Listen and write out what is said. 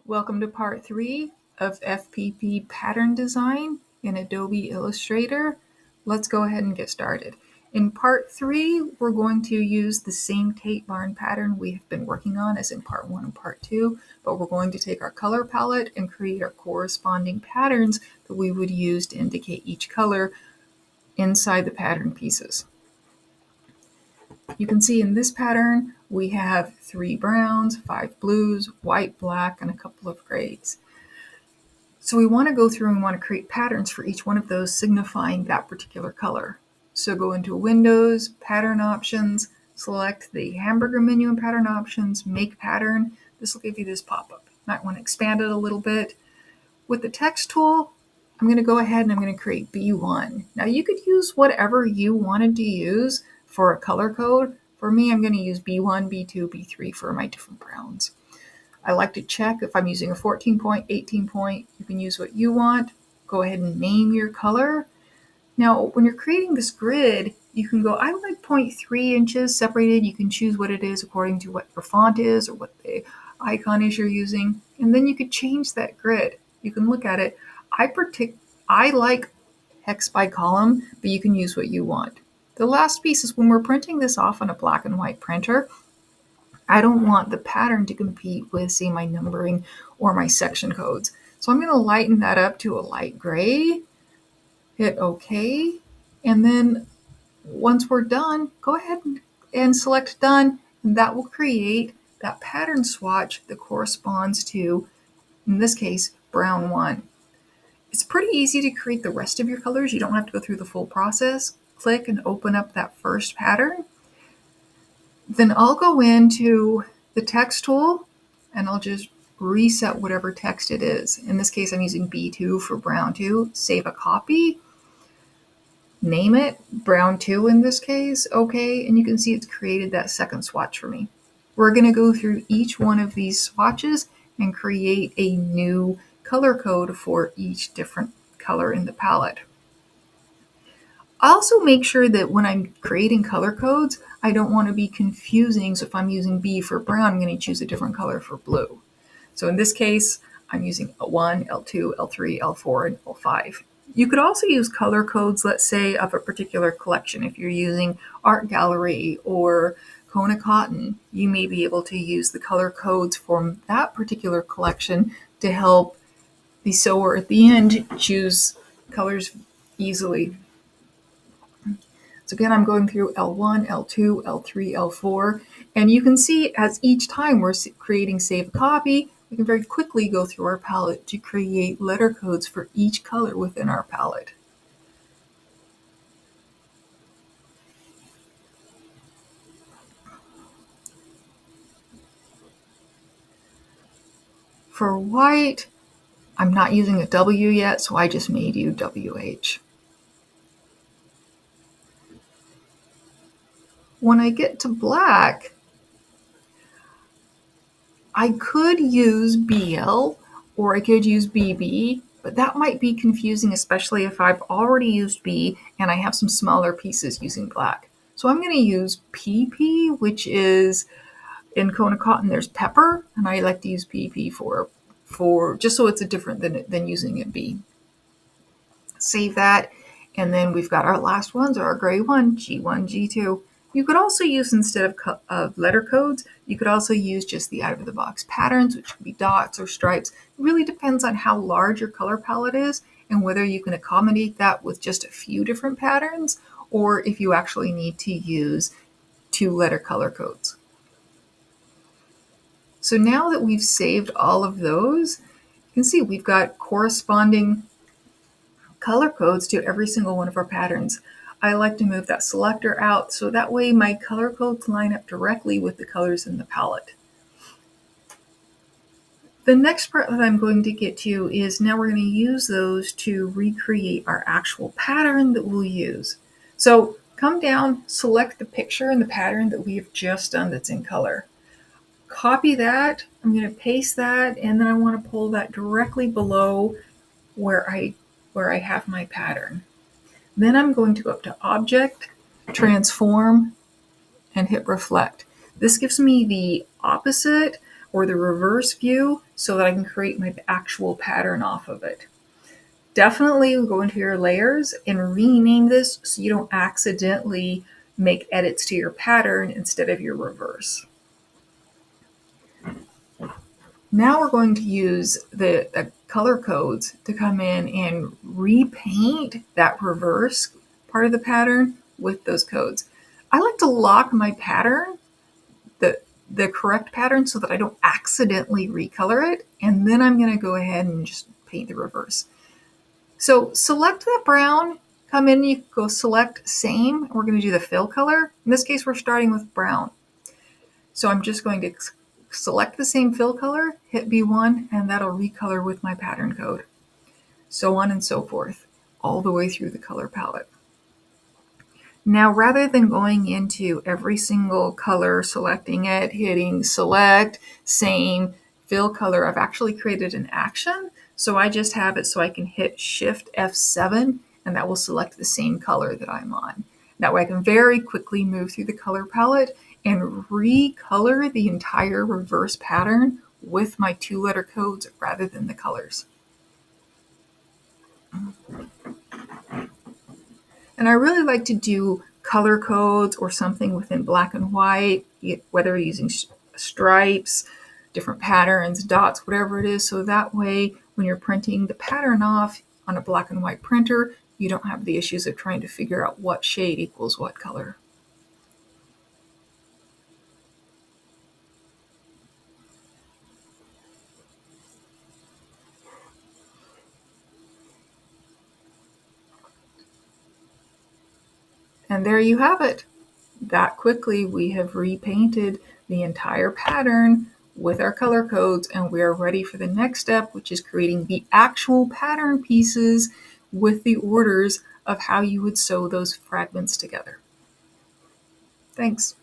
Welcome to part 3 of FPP pattern design in Adobe Illustrator. Let's go ahead and get started. In part 3, we're going to use the same tape barn pattern we have been working on as in part 1 and part 2, but we're going to take our color palette and create our corresponding patterns that we would use to indicate each color inside the pattern pieces. You can see in this pattern, we have 3 browns, 5 blues, white, black, and a couple of grays. So we want to go through and want to create patterns for each one of those signifying that particular color. So go into Windows, Pattern Options, select the hamburger menu and Pattern Options, Make Pattern. This will give you this pop-up. You might want to expand it a little bit. With the text tool, I'm going to go ahead and I'm going to create B1. Now you could use whatever you wanted to use for a color code. For me, I'm going to use B1, B2, B3 for my different browns. I like to check if I'm using a 14 point, 18 point. You can use what you want. Go ahead and name your color. Now, when you're creating this grid, you can go, I like 0.3 inches separated. You can choose what it is according to what your font is or what the icon is you're using. And then you could change that grid. You can look at it. I like hex by column, but you can use what you want. The last piece is when we're printing this off on a black and white printer, I don't want the pattern to compete with, say, my numbering or my section codes. So I'm going to lighten that up to a light gray, hit OK, and then once we're done, go ahead and select Done, and that will create that pattern swatch that corresponds to, in this case, brown 1. It's pretty easy to create the rest of your colors. You don't have to go through the full process. Click and open up that first pattern. Then I'll go into the text tool and I'll just reset whatever text it is. In this case, I'm using B2 for brown 2. Save a copy. Name it brown 2 in this case. Okay, and you can see it's created that second swatch for me. We're going to go through each one of these swatches and create a new color code for each different color in the palette. I also make sure that when I'm creating color codes, I don't want to be confusing. So if I'm using B for brown, I'm going to choose a different color for blue. So in this case, I'm using L1, L2, L3, L4, and L5. You could also use color codes, let's say, of a particular collection. If you're using Art Gallery or Kona Cotton, you may be able to use the color codes from that particular collection to help the sewer at the end choose colors easily. So again, I'm going through L1, L2, L3, L4, and you can see as each time we're creating Save Copy, we can very quickly go through our palette to create letter codes for each color within our palette. For white, I'm not using a W yet, so I just made you WH. When I get to black, I could use BL or I could use BB, but that might be confusing, especially if I've already used B and I have some smaller pieces using black. So I'm going to use PP, which is in Kona Cotton, there's pepper, and I like to use PP for just so it's a different than using a B. Save that, and then we've got our last ones, our gray one, G1, G2. You could also use, instead of letter codes, you could also use just the out-of-the-box patterns, which could be dots or stripes. It really depends on how large your color palette is and whether you can accommodate that with just a few different patterns or if you actually need to use 2-letter color codes. So now that we've saved all of those, you can see we've got corresponding color codes to every single one of our patterns. I like to move that selector out so that way my color codes line up directly with the colors in the palette. The next part that I'm going to get to is now we're going to use those to recreate our actual pattern that we'll use. So come down, select the picture and the pattern that we have just done that's in color. Copy that, I'm going to paste that, and then I want to pull that directly below where I have my pattern. Then I'm going to go up to Object, Transform, and hit Reflect. This gives me the opposite or the reverse view so that I can create my actual pattern off of it. Definitely go into your layers and rename this so you don't accidentally make edits to your pattern instead of your reverse. Now we're going to use the color codes to come in and repaint that reverse part of the pattern with those codes. I like to lock my pattern, the correct pattern, so that I don't accidentally recolor it, and then I'm going to go ahead and just paint the reverse. So select that brown, come in, you go select same. We're going to do the fill color. In this case, we're starting with brown. So I'm just going to select the same fill color, hit B1, and that'll recolor with my pattern code. So on and so forth, all the way through the color palette. Now, rather than going into every single color, selecting it, hitting select, same, fill color, I've actually created an action. So I just have it so I can hit Shift F7 and that will select the same color that I'm on. That way I can very quickly move through the color palette and recolor the entire reverse pattern with my 2-letter codes rather than the colors. And I really like to do color codes or something within black and white, whether using stripes, different patterns, dots, whatever it is. So that way, when you're printing the pattern off on a black and white printer, you don't have the issues of trying to figure out what shade equals what color. And there you have it. That quickly we have repainted the entire pattern with our color codes, and we are ready for the next step, which is creating the actual pattern pieces with the orders of how you would sew those fragments together. Thanks.